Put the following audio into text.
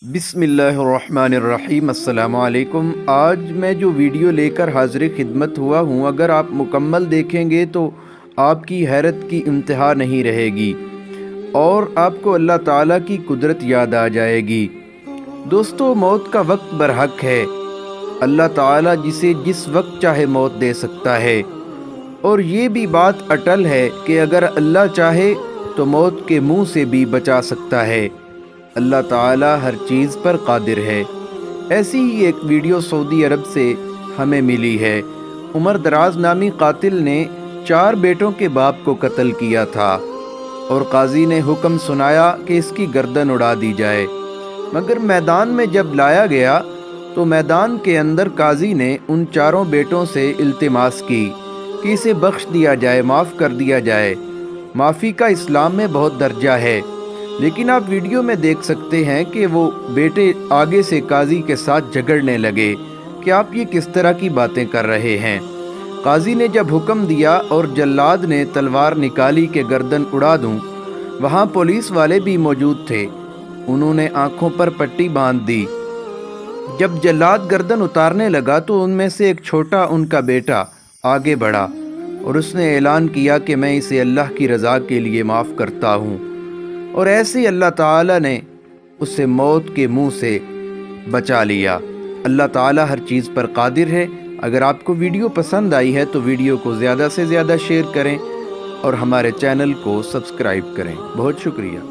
बिस्मिल्लाहिर्रहमानिर्रहीम। अस्सलाम वालेकुम। आज मैं जो वीडियो लेकर हाज़िर खिदमत हुआ हूँ, अगर आप मुकम्मल देखेंगे तो आपकी हैरत की इंतहा नहीं रहेगी और आपको अल्लाह ताला की कुदरत याद आ जाएगी। दोस्तों, मौत का वक्त बरहक है। अल्लाह ताला जिसे जिस वक्त चाहे मौत दे सकता है, और ये भी बात अटल है कि अगर अल्लाह चाहे तो मौत के मुंह से भी बचा सकता है। अल्लाह ताला हर चीज़ पर कादिर है। ऐसी ही एक वीडियो सऊदी अरब से हमें मिली है। उमर दराज नामी कातिल ने 4 बेटों के बाप को कत्ल किया था और काजी ने हुक्म सुनाया कि इसकी गर्दन उड़ा दी जाए। मगर मैदान में जब लाया गया तो मैदान के अंदर काजी ने उन 4 बेटों से इल्तिमास की कि इसे बख्श दिया जाए, माफ़ कर दिया जाए। माफ़ी का इस्लाम में बहुत दर्जा है, लेकिन आप वीडियो में देख सकते हैं कि वो बेटे आगे से काजी के साथ झगड़ने लगे कि आप ये किस तरह की बातें कर रहे हैं। काजी ने जब हुक्म दिया और जल्लाद ने तलवार निकाली कि गर्दन उड़ा दूं, वहाँ पुलिस वाले भी मौजूद थे। उन्होंने आंखों पर पट्टी बांध दी। जब जल्लाद गर्दन उतारने लगा तो उनमें से एक छोटा उनका बेटा आगे बढ़ा और उसने ऐलान किया कि मैं इसे अल्लाह की रज़ा के लिए माफ़ करता हूँ। और ऐसे ही अल्लाह ताला ने उसे मौत के मुंह से बचा लिया। अल्लाह ताला हर चीज़ पर कादिर है। अगर आपको वीडियो पसंद आई है तो वीडियो को ज़्यादा से ज़्यादा शेयर करें और हमारे चैनल को सब्सक्राइब करें। बहुत शुक्रिया।